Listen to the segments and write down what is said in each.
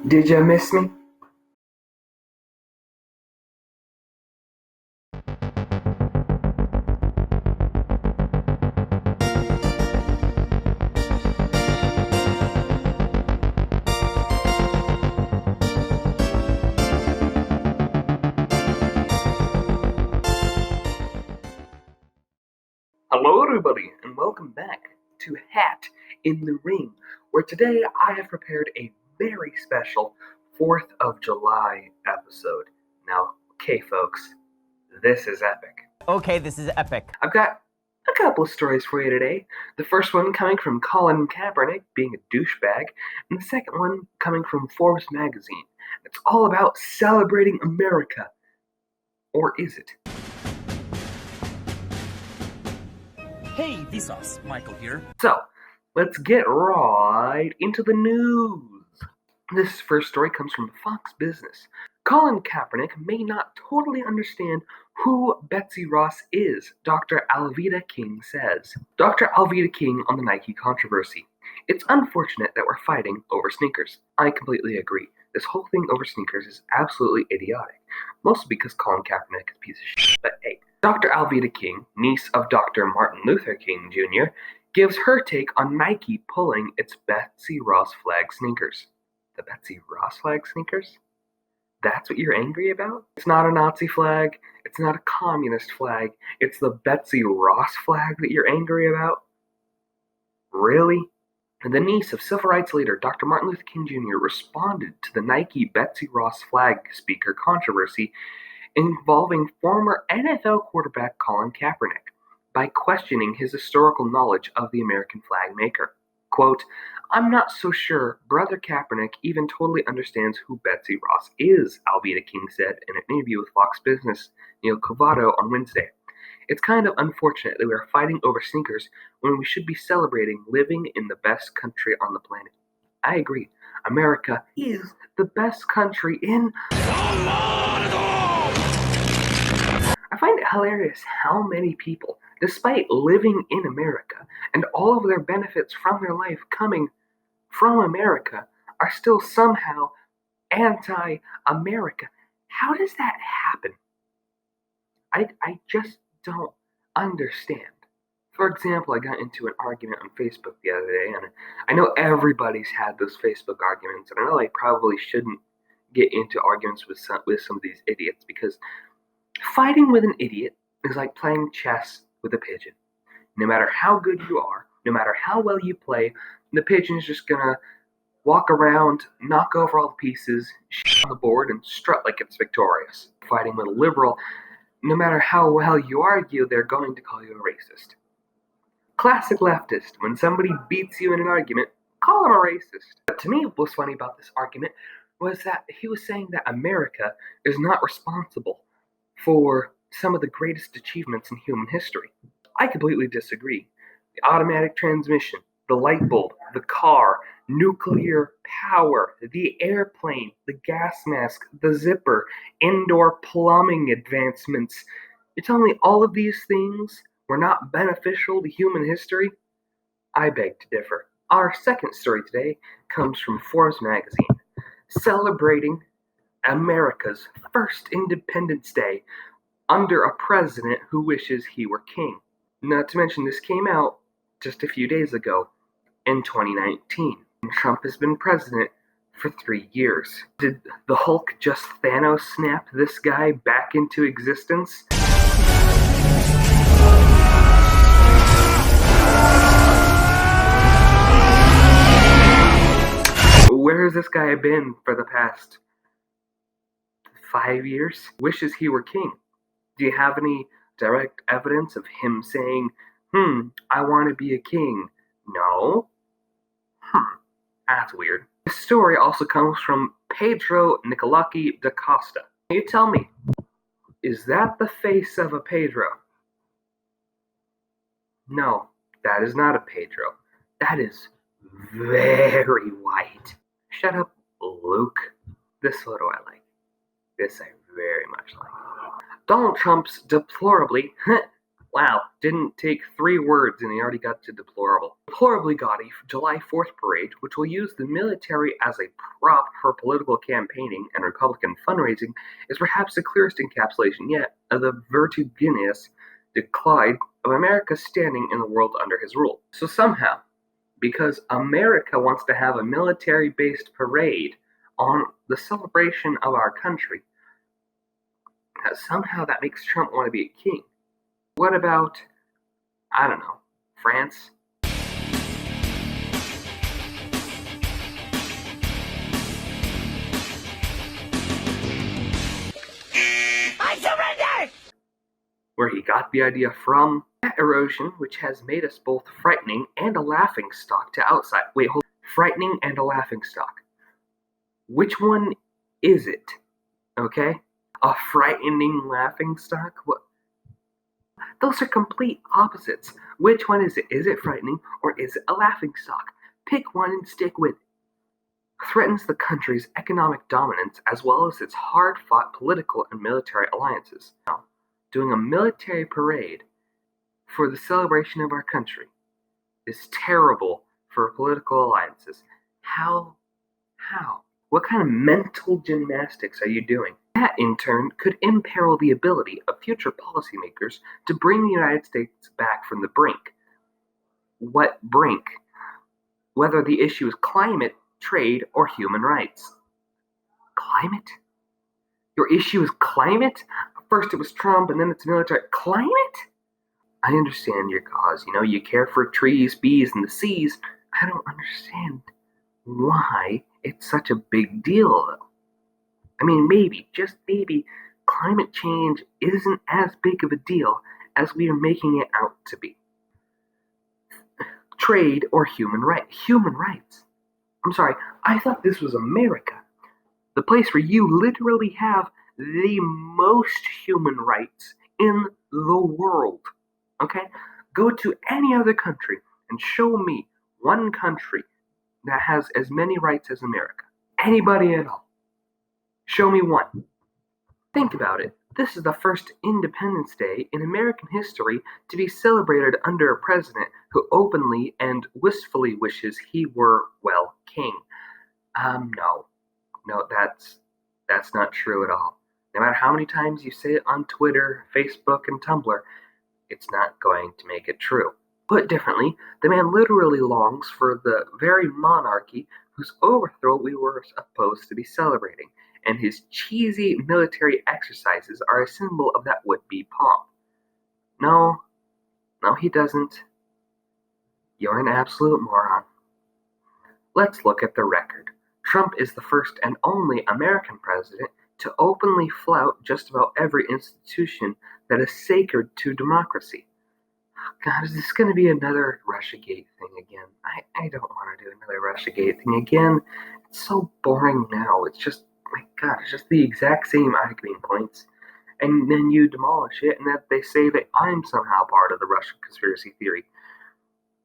Did you miss me? Hello everybody, and welcome back to Hat in the Ring, where today I have prepared a very special 4th of July episode. Now, okay folks, this is epic. Okay, this is epic. I've got a couple of stories for you today. The first one coming from Colin Kaepernick being a douchebag, and the second one coming from Forbes magazine. It's all about celebrating America. Or is it? Hey, Vsauce, Michael here. So, let's get right into the news. This first story comes from Fox Business. Colin Kaepernick may not totally understand who Betsy Ross is, Dr. Alveda King says. Dr. Alveda King on the Nike controversy. It's unfortunate that we're fighting over sneakers. I completely agree. This whole thing over sneakers is absolutely idiotic, mostly because Colin Kaepernick is a piece of shit. But hey, Dr. Alveda King, niece of Dr. Martin Luther King Jr., gives her take on Nike pulling its Betsy Ross flag sneakers. The Betsy Ross flag sneakers? That's what you're angry about? It's not a Nazi flag. It's not a communist flag. It's the Betsy Ross flag that you're angry about? Really? The niece of civil rights leader Dr. Martin Luther King Jr. responded to the Nike Betsy Ross flag speaker controversy involving former NFL quarterback Colin Kaepernick by questioning his historical knowledge of the American flag maker. Quote, "I'm not so sure Brother Kaepernick even totally understands who Betsy Ross is," Alveda King said in an interview with Fox Business Neil Cavato on Wednesday. "It's kind of unfortunate that we are fighting over sneakers when we should be celebrating living in the best country on the planet." I agree. America is the best country in... I find it hilarious how many people, despite living in America and all of their benefits from their life coming from America, are still somehow anti-America. How does that happen? I just don't understand. For example, I got into an argument on Facebook the other day, and I know everybody's had those Facebook arguments, and I know I probably shouldn't get into arguments with some of these idiots, because fighting with an idiot is like playing chess with a pigeon. No matter how good you are, no matter how well you play, the pigeon is just gonna walk around, knock over all the pieces, shit on the board, and strut like it's victorious. Fighting with a liberal, no matter how well you argue, they're going to call you a racist. Classic leftist. When somebody beats you in an argument, call them a racist. But to me, what was funny about this argument was that he was saying that America is not responsible for some of the greatest achievements in human history. I completely disagree. The automatic transmission, the light bulb, the car, nuclear power, the airplane, the gas mask, the zipper, indoor plumbing advancements. You're telling me all of these things were not beneficial to human history? I beg to differ. Our second story today comes from Forbes magazine, celebrating America's first Independence Day under a president who wishes he were king. Not to mention, this came out just a few days ago in 2019. Trump has been president for 3 years. Did the Hulk just Thanos snap this guy back into existence? Where has this guy been for the past 5 years? Wishes he were king. Do you have any direct evidence of him saying, I want to be a king? No? That's weird. This story also comes from Pedro Nicolaki da Costa. You tell me, is that the face of a Pedro? No, that is not a Pedro. That is very white. Shut up, Luke. This photo I like. This I very much like. Donald Trump's deplorably Wow, didn't take 3 words and he already got to deplorable. Deplorably gaudy July 4th parade, which will use the military as a prop for political campaigning and Republican fundraising, is perhaps the clearest encapsulation yet of the vertiginous decline of America's standing in the world under his rule. So somehow, because America wants to have a military-based parade on the celebration of our country, somehow that makes Trump want to be a king. What about, I don't know, France? I surrender! Where he got the idea from. That erosion, which has made us both frightening and a laughingstock to outside. Wait, hold on. Frightening and a laughingstock. Which one is it? Okay? A frightening laughingstock? What? Those are complete opposites. Which one is it? Is it frightening or is it a laughingstock? Pick one and stick with it. Threatens the country's economic dominance as well as its hard-fought political and military alliances. Now, doing a military parade for the celebration of our country is terrible for political alliances. How? What kind of mental gymnastics are you doing? That, in turn, could imperil the ability of future policymakers to bring the United States back from the brink. What brink? Whether the issue is climate, trade, or human rights. Climate? Your issue is climate? First it was Trump, and then it's military. Climate? I understand your cause. You care for trees, bees, and the seas. I don't understand why it's such a big deal, though. I mean, maybe, just maybe, climate change isn't as big of a deal as we are making it out to be. Trade or human rights. Human rights. I'm sorry, I thought this was America. The place where you literally have the most human rights in the world. Okay? Go to any other country and show me one country that has as many rights as America. Anybody at all. Show me one. Think about it. This is the first Independence Day in American history to be celebrated under a president who openly and wistfully wishes he were, well, king. No, that's not true at all. No matter how many times you say it on Twitter, Facebook, and Tumblr, it's not going to make it true. Put differently, the man literally longs for the very monarchy whose overthrow we were supposed to be celebrating, and his cheesy military exercises are a symbol of that would-be pomp. No, he doesn't. You're an absolute moron. Let's look at the record. Trump is the first and only American president to openly flout just about every institution that is sacred to democracy. God, is this going to be another Russiagate thing again? I don't want to do another Russiagate thing again. It's so boring now. It's just, my God, it's just the exact same arguing points. And then you demolish it, and that they say that I'm somehow part of the Russian conspiracy theory.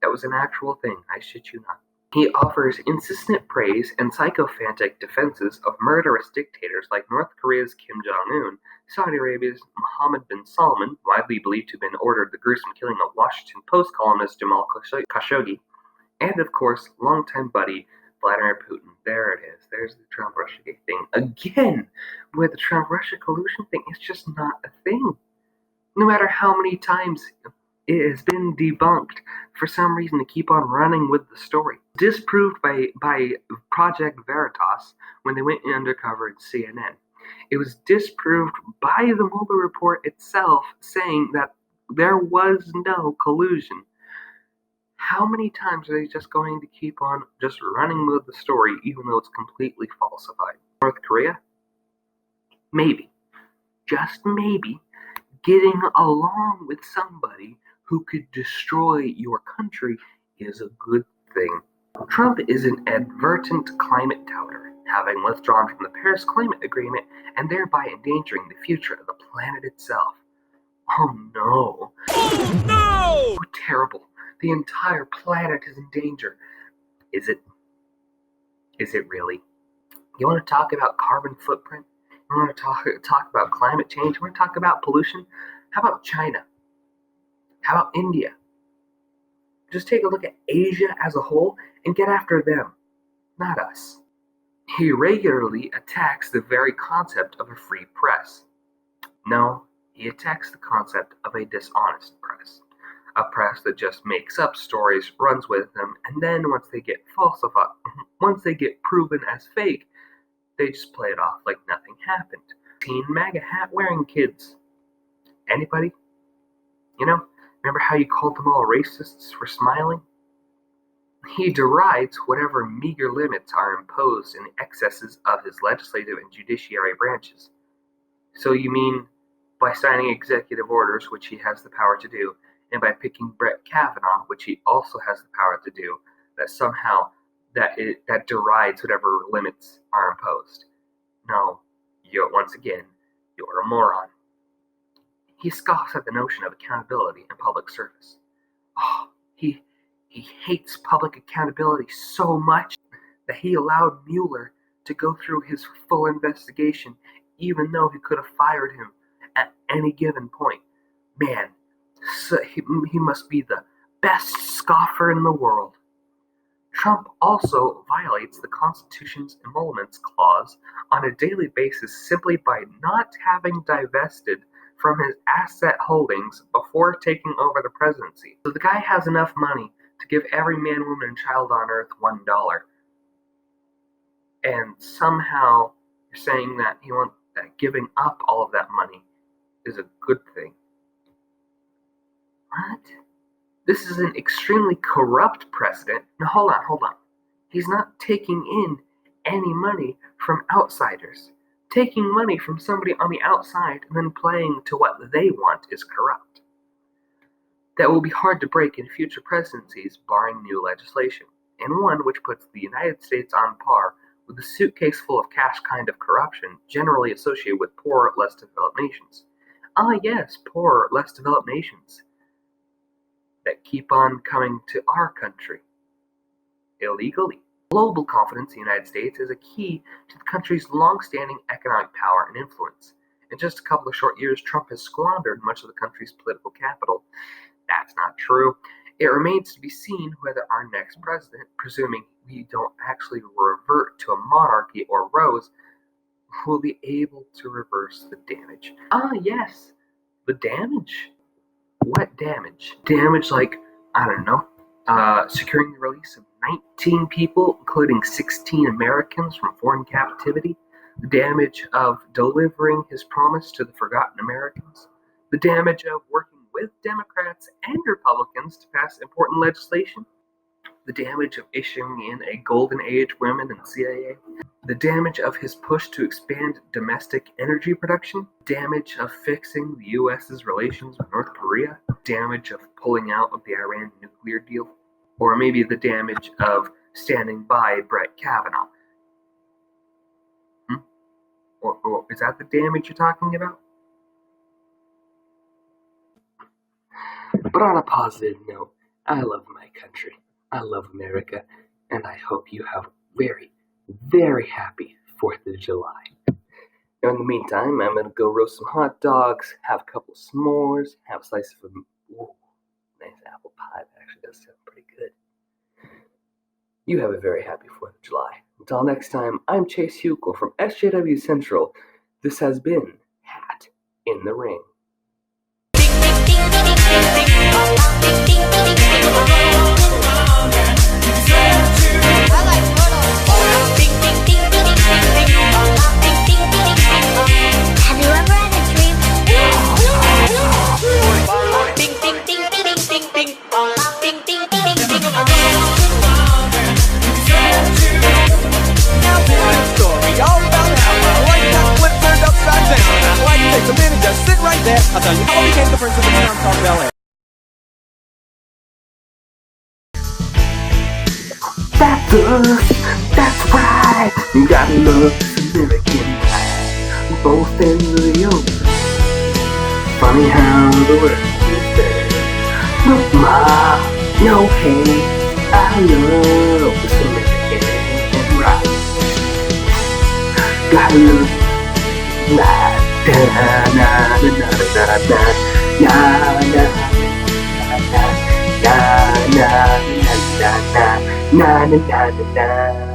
That was an actual thing, I shit you not. He offers insistent praise and sycophantic defenses of murderous dictators like North Korea's Kim Jong-un, Saudi Arabia's Mohammed bin Salman, widely believed to have been ordered the gruesome killing of Washington Post columnist Jamal Khashoggi, and of course, longtime buddy Vladimir Putin. There it is. There's the Trump-Russia thing. Again, with the Trump-Russia collusion thing, it's just not a thing. No matter how many times it has been debunked, for some reason to keep on running with the story. Disproved by Project Veritas when they went undercover at CNN. It was disproved by the Mueller report itself, saying that there was no collusion. How many times are they just going to keep on just running with the story even though it's completely falsified? North Korea? Maybe, just maybe, getting along with somebody who could destroy your country is a good thing. Trump is an advertent climate touter, having withdrawn from the Paris Climate Agreement and thereby endangering the future of the planet itself. Oh no. Oh no! Oh, terrible. The entire planet is in danger. Is it? Is it really? You want to talk about carbon footprint? You want to talk about climate change? You want to talk about pollution? How about China? How about India? Just take a look at Asia as a whole and get after them, not us. He regularly attacks the very concept of a free press. No, he attacks the concept of a dishonest press. A press that just makes up stories, runs with them, and then once they get proven as fake, they just play it off like nothing happened. Teen MAGA hat wearing kids. Anybody? Remember how you called them all racists for smiling? He derides whatever meager limits are imposed in the excesses of his legislative and judiciary branches. So you mean by signing executive orders, which he has the power to do, and by picking Brett Kavanaugh, which he also has the power to do, that somehow that derides whatever limits are imposed? No, once again, you're a moron. He scoffs at the notion of accountability in public service. Oh, he hates public accountability so much that he allowed Mueller to go through his full investigation, even though he could have fired him at any given point. Man, so he must be the best scoffer in the world. Trump also violates the Constitution's emoluments clause on a daily basis simply by not having divested from his asset holdings before taking over the presidency. So the guy has enough money to give every man, woman, and child on earth $1. And somehow you're saying that that giving up all of that money is a good thing. What? This is an extremely corrupt president. No, hold on. He's not taking in any money from outsiders. Taking money from somebody on the outside and then playing to what they want is corrupt. That will be hard to break in future presidencies, barring new legislation, and one which puts the United States on par with the suitcase full of cash kind of corruption generally associated with poor, less developed nations. Ah yes, poor, less developed nations that keep on coming to our country illegally. Global confidence in the United States is a key to the country's long-standing economic power and influence. In just a couple of short years, Trump has squandered much of the country's political capital. That's not true. It remains to be seen whether our next president, presuming we don't actually revert to a monarchy or rose, will be able to reverse the damage. Ah, yes, the damage. What damage? Damage like, I don't know, securing the release of 19 people, including 16 Americans from foreign captivity, the damage of delivering his promise to the forgotten Americans, the damage of working with Democrats and Republicans to pass important legislation, the damage of issuing in a golden age women in the CIA, the damage of his push to expand domestic energy production, damage of fixing the U.S.'s relations with North Korea, damage of pulling out of the Iran nuclear deal, or maybe the damage of standing by Brett Kavanaugh. Or is that the damage you're talking about? But on a positive note, I love my country. I love America, and I hope you have a very, very happy 4th of July. Now, in the meantime, I'm going to go roast some hot dogs, have a couple s'mores, have a slice of nice apple pie. That actually does sound pretty good. You have a very happy 4th of July. Until next time, I'm Chase Hukel from SJW Central. This has been Hat in the Ring. I'll tell you how I became the prince of the town called Bel Air. That's us, that's right. You gotta love this American pride. Both ends of the ocean. Funny how the world is there. Look, Ma, no hate. I love this American pride. Gotta love life. Da na na na na na na na na. na na na na na na na na na.